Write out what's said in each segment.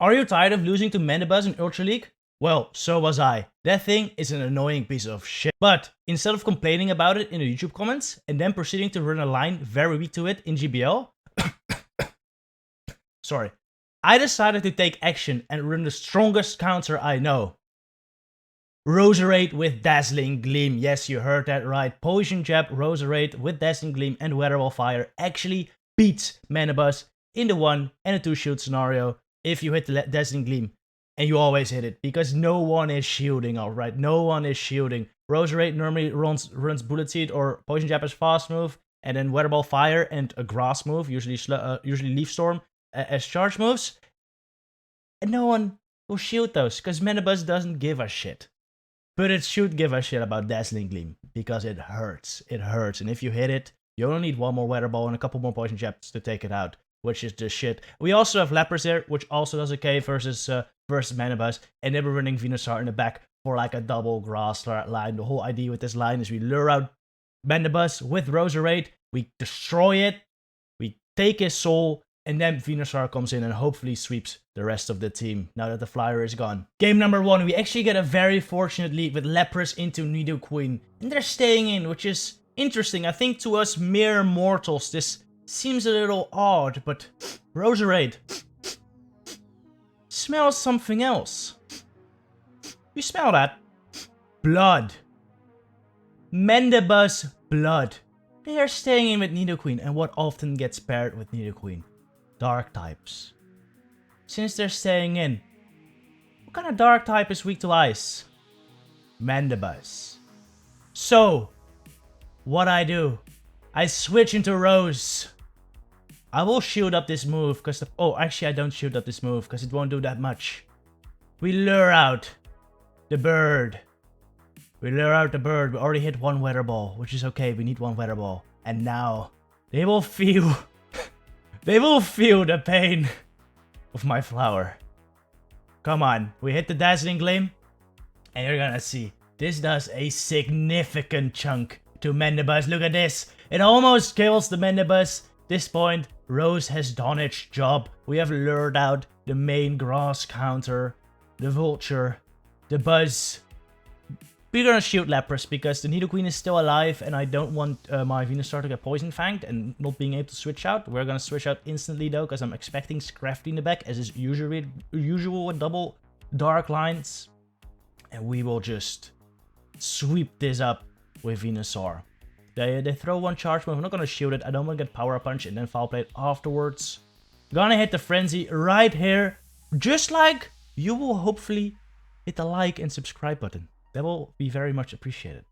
Are you tired of losing to Mandibuzz in Ultra League? Well, so was I. That thing is an annoying piece of shit. But instead of complaining about it in the YouTube comments and then proceeding to run a line very weak to it in GBL, sorry, I decided to take action and run the strongest counter I know. Roserade with Dazzling Gleam. Yes, you heard that right. Poison Jab, Roserade with Dazzling Gleam and Weather Ball Fire actually beats Mandibuzz in the 1 and a 2 shield scenario if you hit the Dazzling Gleam. And you always hit it, because no one is shielding, alright? No one is shielding. Roserade normally runs Bullet Seed or Poison Jab as fast move, and then Weather Ball Fire and a Grass move, usually Leaf Storm as charge moves. And no one will shield those, because Mandibuzz doesn't give a shit. But it should give a shit about Dazzling Gleam, because it hurts. It hurts, and if you hit it, you only need one more Weather Ball and a couple more Poison Jabs to take it out, which is just shit. We also have Lapras there, which also does okay versus Mandibuzz, and then we're running Venusaur in the back for like a double grass line. The whole idea with this line is we lure out Mandibuzz with Roserade, we destroy it, we take his soul, and then Venusaur comes in and hopefully sweeps the rest of the team now that the flyer is gone. Game number 1, we actually get a very fortunate lead with Lapras into Nidoqueen, and they're staying in, which is interesting. I think to us mere mortals this seems a little odd, but Roserade smells something else. You smell that? Blood. Mandibuzz blood. They are staying in with Nidoqueen, and what often gets paired with Nidoqueen? Dark types. Since they're staying in, what kind of dark type is weak to ice? Mandibuzz. So, what I do? I switch into Rose. I will shield up this move because oh, actually I don't shield up this move because it won't do that much. We lure out the bird. We lure out the bird. We already hit one Weather Ball, which is okay. We need one Weather Ball. And now they will feel they will feel the pain of my flower. Come on, we hit the Dazzling Gleam, and you're gonna see this does a significant chunk to Mandibuzz. Look at this. It almost kills the Mandibuzz. This point, Rose has done its job. We have lured out the main grass counter, the Vulture, the Buzz. We're gonna shoot Lapras because the Nidoqueen is still alive and I don't want my Venusaur to get Poison Fanged and not being able to switch out. We're gonna switch out instantly though because I'm expecting Scrafty in the back as is usual with double dark lines. And we will just sweep this up with Venusaur. They throw one charge move. I'm not gonna shield it. I don't want to get Power Punch and then Foul Play afterwards. Gonna hit the Frenzy right here. Just like you will hopefully hit the like and subscribe button. That will be very much appreciated.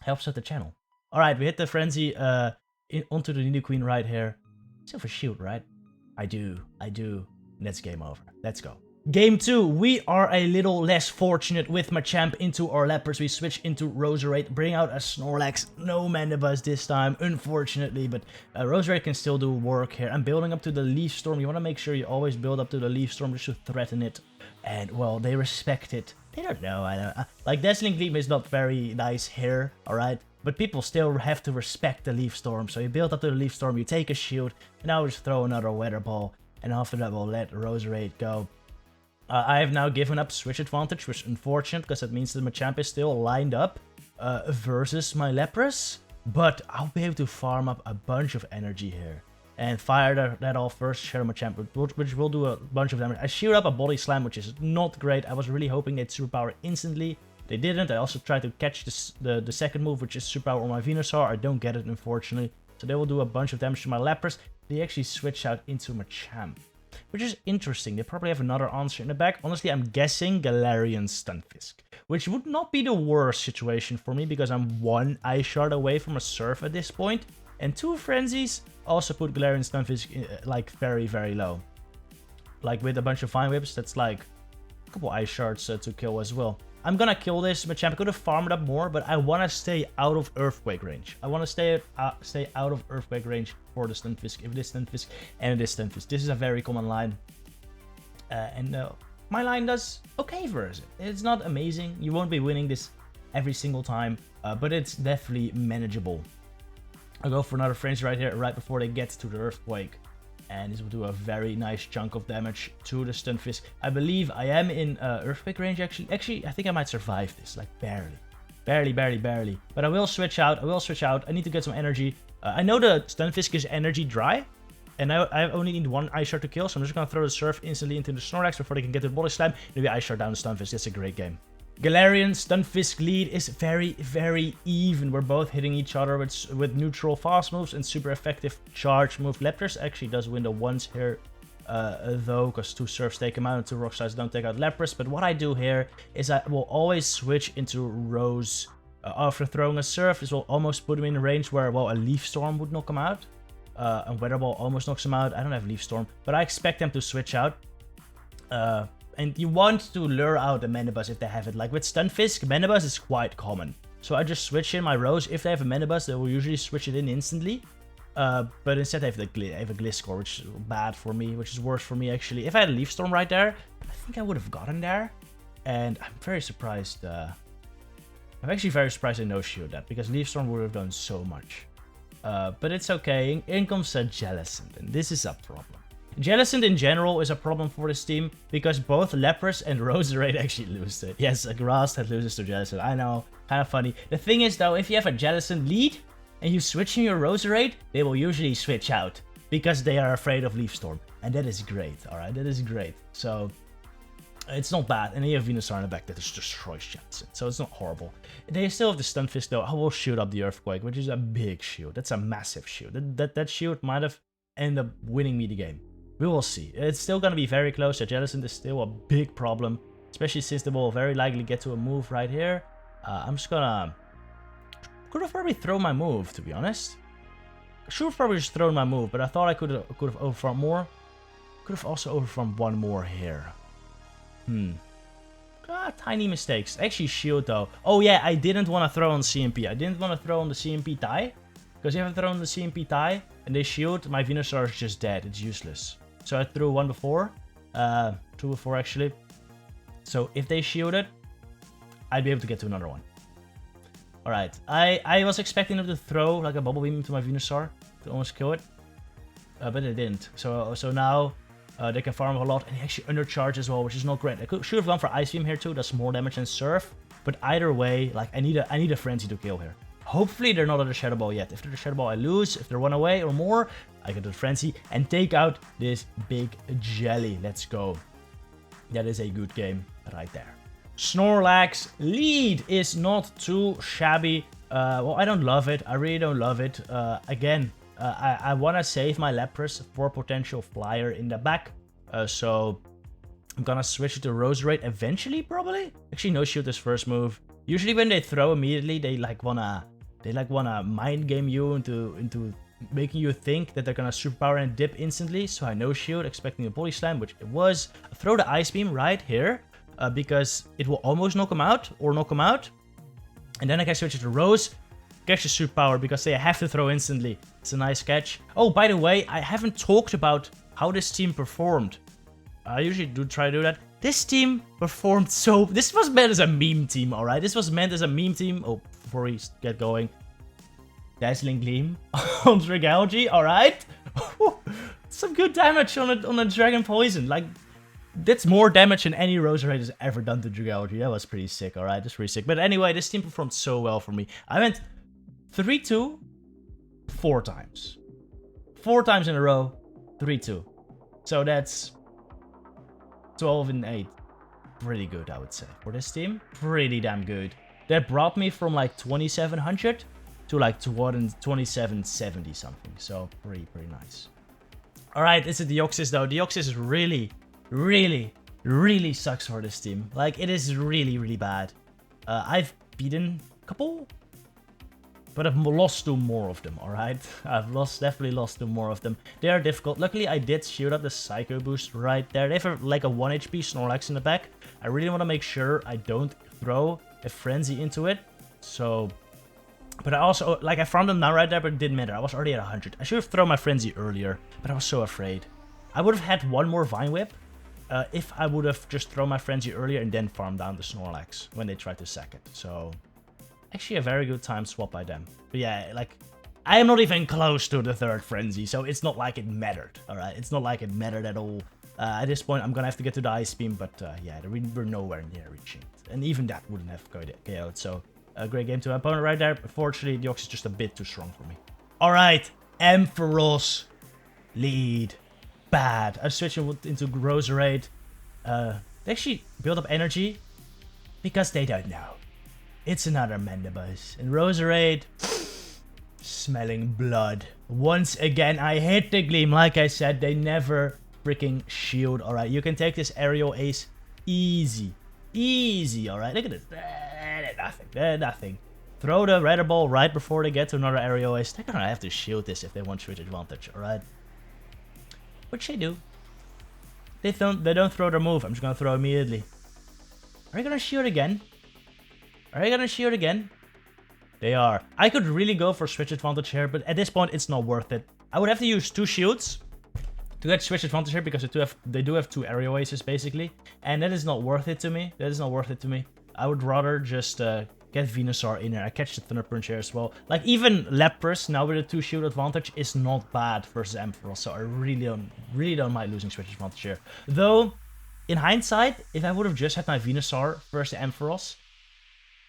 Helps out the channel. Alright, we hit the Frenzy onto the Nidoqueen right here. Silver Shield, right? I do. And that's game over. Let's go. Game 2, we are a little less fortunate with Machamp into our Lapras. We switch into Roserade, bring out a Snorlax. No Mandibuzz this time, unfortunately, but Roserade can still do work here. I'm building up to the Leaf Storm. You want to make sure you always build up to the Leaf Storm just to threaten it. And, well, they respect it. They don't know. Like, Dazzling Gleam is not very nice here, alright? But people still have to respect the Leaf Storm. So you build up to the Leaf Storm, you take a shield, and now we just throw another Weather Ball. And after that, we'll let Roserade go. I have now given up Switch Advantage, which is unfortunate, because that means that Machamp is still lined up versus my Lapras. But I'll be able to farm up a bunch of energy here. And fire that off first, Shadow Machamp, which will do a bunch of damage. I sheared up a Body Slam, which is not great. I was really hoping they'd Superpower instantly. They didn't. I also tried to catch the second move, which is Superpower on my Venusaur. I don't get it, unfortunately. So they will do a bunch of damage to my Lapras. They actually switch out into Machamp, which is interesting. They probably have another answer in the back. Honestly, I'm guessing Galarian Stunfisk, which would not be the worst situation for me because I'm one Ice Shard away from a Surf at this point. And 2 Frenzies also put Galarian Stunfisk like very, very low. Like with a bunch of Vine Whips, that's like a couple Ice Shards to kill as well. I'm gonna kill this Machamp. I could have farmed it up more, but I want to stay out of Earthquake range. I want to stay out of Earthquake range for the Stunfisk. If it is Stunfisk and it is Stunfisk. This is a very common line. My line does okay versus it. It's not amazing. You won't be winning this every single time, but it's definitely manageable. I'll go for another Frenzy right here, right before they get to the Earthquake. And this will do a very nice chunk of damage to the Stunfisk. I believe I am in Earthquake range, actually. Actually, I think I might survive this, like barely. Barely. But I will switch out. I need to get some energy. I know the Stunfisk is energy dry. And I only need one Ice Shard to kill. So I'm just going to throw the Surf instantly into the Snorlax before they can get the Body Slam. Maybe Ice Shard down the Stunfisk. That's a great game. Galarian Stunfisk lead is very even. We're both hitting each other with neutral fast moves and super effective charge move. Lapras actually does win the ones here though, because 2 Surfs take him out and 2 Rock Slides don't take out Lapras. But what I do here is I will always switch into Rose after throwing a Surf. This will almost put him in a range where, well, a Leaf Storm would knock him out. And Weather Ball almost knocks him out. I don't have Leaf Storm, but I expect them to switch out. And you want to lure out the Mandibuzz if they have it. Like with Stunfisk, Mandibuzz is quite common. So I just switch in my Rose. If they have a Mandibuzz, they will usually switch it in instantly. But instead I have a Gliscor, which is bad for me, which is worse for me actually. If I had a Leaf Storm right there, I think I would have gotten there. And I'm very surprised. I'm actually very surprised I no-shield that, because Leaf Storm would have done so much. But it's okay. In comes a Jellicent, and this is a problem. Jellicent in general is a problem for this team, because both Lapras and Roserade actually lose it. Yes, a Grass that loses to Jellicent. I know, kind of funny. The thing is though, if you have a Jellicent lead and you switch in your Roserade, they will usually switch out because they are afraid of Leaf Storm. And that is great, alright? That is great. So it's not bad. And you have Venusaur in the back that just destroys Jellicent. So it's not horrible. They still have the Stunfisk though. I will shoot up the Earthquake, which is a big shield. That's a massive shield. That shield might have ended up winning me the game. We will see. It's still going to be very close. Jellicent is still a big problem, especially since they will very likely get to a move right here. I'm just gonna... Could have probably thrown my move, to be honest. I should have probably just thrown my move, but I thought I could have overfarmed more. Could have also overfarmed one more here. Tiny mistakes. Actually, shield though. Oh yeah, I didn't want to throw on CMP. I didn't want to throw on the CMP tie. Because if I throw on the CMP tie and they shield, my Venusaur is just dead. It's useless. So I threw one before. 2 before actually. So if they shielded, I'd be able to get to another one. Alright. I was expecting them to throw like a Bubble Beam into my Venusaur to almost kill it. But they didn't. So now they can farm a lot, and they actually undercharge as well, which is not great. I should have gone for Ice Beam here too. Does more damage than Surf. But either way, like I need a Frenzy to kill here. Hopefully they're not at the Shadow Ball yet. If they're the Shadow Ball, I lose. If they're 1 away or more, I get the Frenzy and take out this big jelly. Let's go. That is a good game right there. Snorlax lead is not too shabby. Well, I don't love it. I really don't love it. Again, I want to save my Lapras for potential flyer in the back. So I'm gonna switch it to Roserade eventually, probably. Actually, no shield this first move. Usually when they throw immediately, they wanna mind game you into making you think that they're gonna superpower and dip instantly. So I no shield, expecting a Body Slam, which it was. Throw the Ice Beam right here, because it will almost knock him out, and then I can switch it to Rose, catch the superpower because they have to throw instantly. It's a nice catch. Oh, by the way, I haven't talked about how this team performed. I usually do try to do that. This team performed so... This was meant as a meme team, alright? This was meant as a meme team. Oh, before we get going. Dazzling Gleam on Dragalge, alright? Some good damage on a Dragon Poison. Like, that's more damage than any Roserade has ever done to Dragalge. That was pretty sick, alright? That's pretty sick. But anyway, this team performed so well for me. I went 3-2 4 times. 4 times in a row, 3-2. So that's 12-8. Pretty good, I would say. For this team, pretty damn good. That brought me from like 2700 to like 2770 something. So pretty nice. Alright, it's a Deoxys though. Deoxys really sucks for this team. Like, it is really bad. I've beaten a couple, but I've lost to more of them, alright? I've definitely lost to more of them. They are difficult. Luckily, I did shoot up the Psycho Boost right there. They have like a 1 HP Snorlax in the back. I really want to make sure I don't throw a Frenzy into it. So, but I also, like, I farmed them now right there, but it didn't matter. I was already at 100. I should have thrown my Frenzy earlier, but I was so afraid. I would have had one more Vine Whip if I would have just thrown my Frenzy earlier and then farmed down the Snorlax when they tried to sack it. So... actually a very good time swap by them. But yeah, like, I am not even close to the third frenzy, so it's not like it mattered, alright? It's not like it mattered at all. At this point, I'm gonna have to get to the Ice Beam, but yeah, we're nowhere near reaching it. And even that wouldn't have KO'd, so a great game to my opponent right there. Unfortunately, Deoxys is just a bit too strong for me. Alright, Ampharos lead. Bad. I'm switching into Roserade. They actually build up energy because they don't know. It's another Mandibuzz. And Roserade, smelling blood. Once again, I hit the Gleam. Like I said, they never freaking shield. Alright, you can take this aerial ace easy. Easy, alright. Look at this. Nothing. Nothing. Throw the Red Ball right before they get to another aerial ace. They're gonna have to shield this if they want switch advantage, alright? Which they do. They don't throw their move. I'm just gonna throw immediately. Are they gonna shield again? Are they gonna shield again? They are. I could really go for switch advantage here, but at this point it's not worth it. I would have to use 2 shields to get switch advantage here because they do have 2 aerial aces basically, and that is not worth it to me. That is not worth it to me. I would rather just get Venusaur in there. I catch the Thunder Punch here as well. Like even Lapras now with a 2 shield advantage is not bad versus Ampharos, so I really don't mind losing switch advantage here. Though in hindsight, if I would have just had my Venusaur versus Ampharos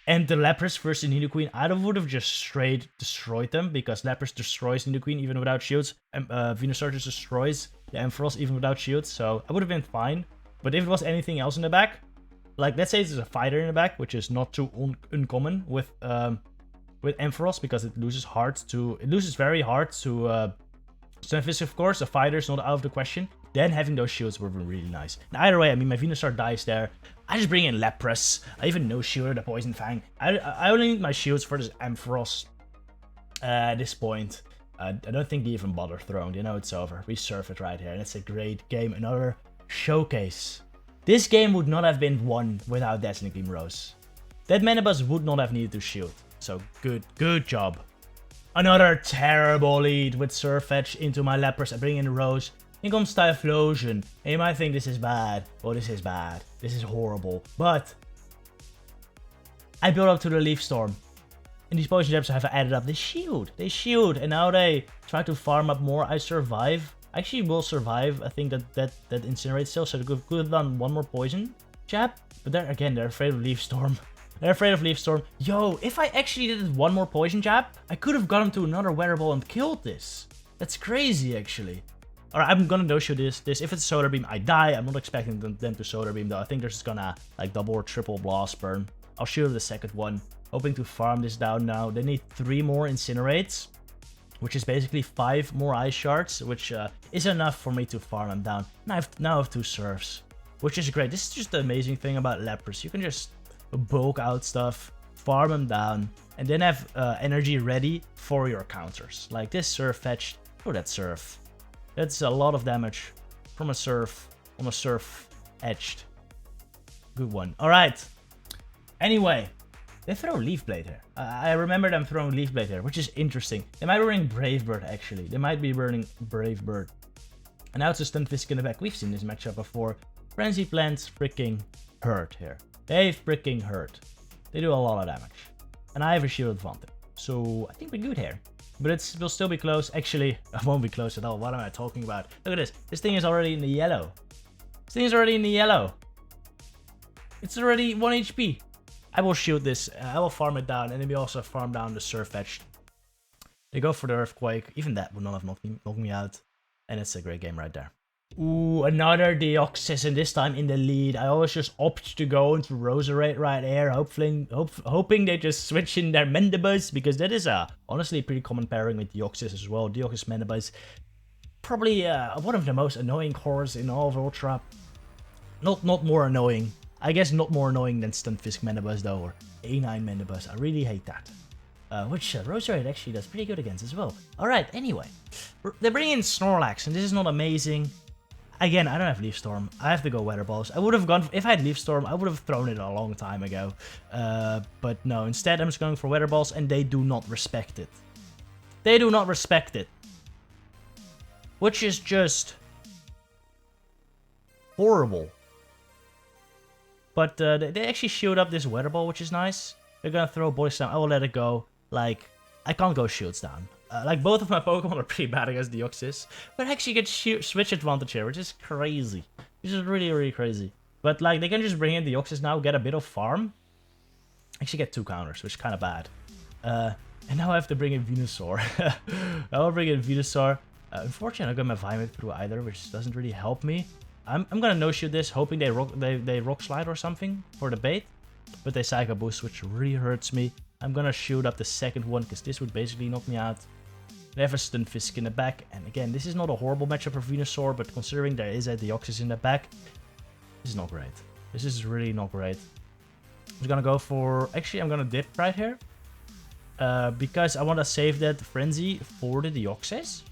and the Lapras versus Nidoqueen, I would have just straight destroyed them because Lapras destroys Nidoqueen even without shields, and Venusaur just destroys the Ampharos even without shields, so I would have been fine. But if it was anything else in the back, like let's say there's a fighter in the back, which is not too uncommon with Ampharos because it loses very hard to Stunfisk, of course. A fighter is not out of the question. Then having those shields would have been really nice. And either way, I mean, my Venusaur dies there. I just bring in Lapras. I even no shield the Poison Fang. I only need my shields for this Ampharos at this point. I don't think they even bother throwing. They know it's over. We surf it right here. And it's a great game. Another showcase. This game would not have been won without Dazzling Gleam Rose. That Mandibuzz would not have needed to shield. So good job. Another terrible lead with Sirfetch'd into my Lapras. I bring in Rose. In comes Typhlosion. And you might think this is bad. Well, this is bad. This is horrible. But I built up to the Leaf Storm. And these Poison Jabs have added up. They shield. And now they try to farm up more. I survive. I actually will survive. I think that incinerates still. So they could have done one more Poison Jab. But they're afraid of Leaf Storm. They're afraid of Leaf Storm. Yo, if I actually did one more Poison Jab, I could have gotten to another Weather Ball and killed this. That's crazy, actually. Alright, I'm gonna no-show this. If it's Solar Beam, I die. I'm not expecting them to Solar Beam, though. I think they're just gonna, like, double or triple Blast Burn. I'll shield the second one. Hoping to farm this down now. They need 3 more Incinerates, which is basically 5 more Ice Shards, which is enough for me to farm them down. Now I have 2 Surfs, which is great. This is just the amazing thing about Lapras. You can just bulk out stuff, farm them down, and then have energy ready for your counters. Like this Sirfetch'd. Oh, that Surf. That's a lot of damage from a Surf on a Sirfetch'd. Good one. Alright. Anyway, they throw Leaf Blade here. I remember them throwing Leaf Blade here, which is interesting. They might be running Brave Bird, actually. They might be running Brave Bird. And now it's a Stunfisk in the back. We've seen this matchup before. Frenzy Plants freaking hurt here. They freaking hurt. They do a lot of damage. And I have a shield advantage. So I think we're good here. But it will still be close. Actually, it won't be close at all. What am I talking about? Look at this. This thing is already in the yellow. This thing is already in the yellow. It's already 1 HP. I will shield this. I will farm it down. And then we also farm down the Sirfetch'd. They go for the Earthquake. Even that would not have knocked me out. And it's a great game right there. Ooh, another Deoxys, and this time in the lead. I always just opt to go into Roserade right here, hoping they just switch in their Mandibuzz, because that is honestly a pretty common pairing with Deoxys as well. Deoxys Mandibuzz, probably one of the most annoying cores in all of Ultra. Not more annoying. I guess not more annoying than Stunfisk Mandibuzz though, or A9 Mandibuzz. I really hate that. Which Roserade actually does pretty good against as well. Alright, anyway. They're bringing in Snorlax, and this is not amazing. Again, I don't have Leaf Storm. I have to go Weather Balls. I would have gone... If I had Leaf Storm, I would have thrown it a long time ago. But no, instead I'm just going for Weather Balls, and they do not respect it. They do not respect it. Which is just... horrible. But they actually shield up this Weather Ball, which is nice. They're gonna throw Body Slam. I will let it go. Like, I can't go shields down. Like, both of my Pokemon are pretty bad against Deoxys. But I actually get switch advantage here, which is crazy. Which is really, really crazy. But, like, they can just bring in Deoxys now, get a bit of farm. Actually get 2 counters, which is kind of bad. And now I have to bring in Venusaur. I will bring in Venusaur. Unfortunately, I don't get my Violet through either, which doesn't really help me. I'm gonna no-shoot this, hoping they rock slide or something for the bait. But they Psycho Boost, which really hurts me. I'm gonna shoot up the second one, because this would basically knock me out. They have a Stunfisk in the back, and again, this is not a horrible matchup for Venusaur, but considering there is a Deoxys in the back, this is not great. This is really not great. I'm just gonna go for... Actually, I'm gonna dip right here. Because I want to save that Frenzy for the Deoxys.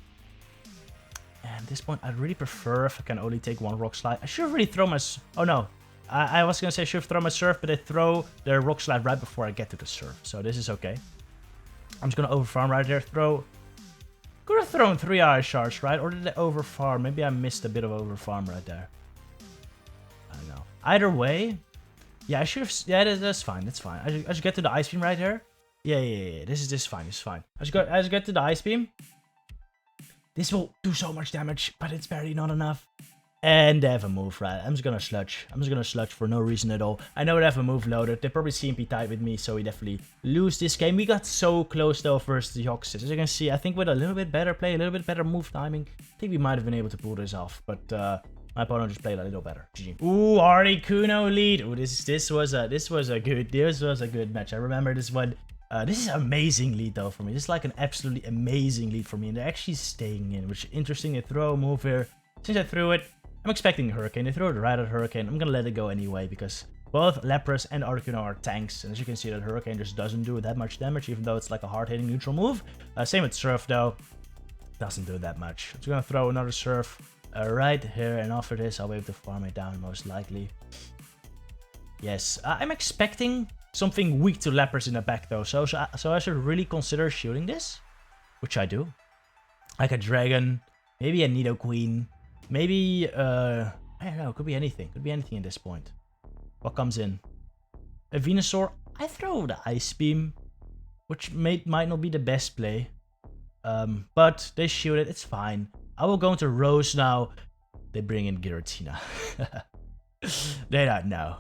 And at this point, I'd really prefer if I can only take 1 Rock Slide. I should have really thrown my... Oh no. I was gonna say I should have thrown my Surf, but I throw the Rock Slide right before I get to the Surf. So this is okay. I'm just gonna overfarm right there. Could have thrown 3 Ice Shards, right? Or did I overfarm? Maybe I missed a bit of overfarm right there. I don't know. Either way, yeah, I should have. Yeah, that's fine. That's fine. I should get to the Ice Beam right here. Yeah. This is fine. It's fine. I should get to the Ice Beam. This will do so much damage, but it's barely not enough. And they have a move, right? I'm just gonna sludge. I'm just gonna sludge for no reason at all. I know they have a move loaded. They probably CMP tied with me, so we definitely lose this game. We got so close though versus the Deoxys. As you can see, I think with a little bit better play, a little bit better move timing, I think we might have been able to pull this off. But my opponent just played a little better. GG. Ooh, Articuno Lead. Ooh, this was a good match. I remember this one. This is an amazing lead though for me. This is like an absolutely amazing lead for me, and they're actually staying in, which is interesting. They throw a move here. Since I threw it, I'm expecting Hurricane. They throw it right at Hurricane. I'm gonna let it go anyway because both Lapras and Articuno are tanks, and as you can see, that Hurricane just doesn't do that much damage, even though it's like a hard-hitting neutral move. Same with Surf though, doesn't do that much. I'm just gonna throw another Surf right here, and after this, I'll be able to farm it down most likely. Yes, I'm expecting something weak to Lapras in the back though, so I should really consider shooting this, which I do. Like a Dragon, maybe a Nidoqueen. Maybe, I don't know, could be anything. Could be anything at this point. What comes in? A Venusaur. I throw the Ice Beam, which might not be the best play. But they shoot it, it's fine. I will go into Rose now. They bring in Giratina. They don't know.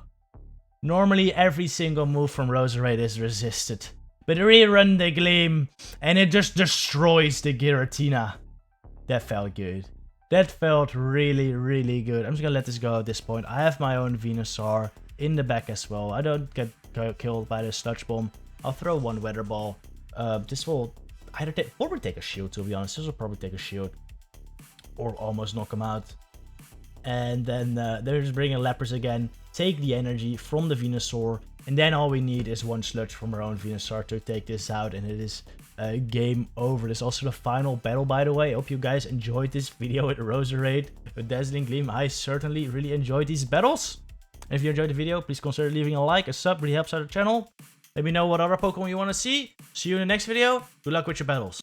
Normally, every single move from Roserade is resisted. But rerun the Gleam, and it just destroys the Giratina. That felt good. That felt really, really good. I'm just gonna let this go at this point. I have my own Venusaur in the back as well. I don't get killed by the Sludge Bomb. I'll throw 1 Weather Ball. This will either probably take a shield, to be honest. This will probably take a shield. Or almost knock him out. And then they're just bringing Lapras again. Take the energy from the Venusaur. And then all we need is 1 Sludge from our own Venusaur to take this out. And it is game over. This is also the final battle, by the way. I hope you guys enjoyed this video with Roserade, with Dazzling Gleam. I certainly really enjoyed these battles. And if you enjoyed the video, please consider leaving a like. A sub really helps out the channel. Let me know what other Pokemon you want to see. See you in the next video. Good luck with your battles.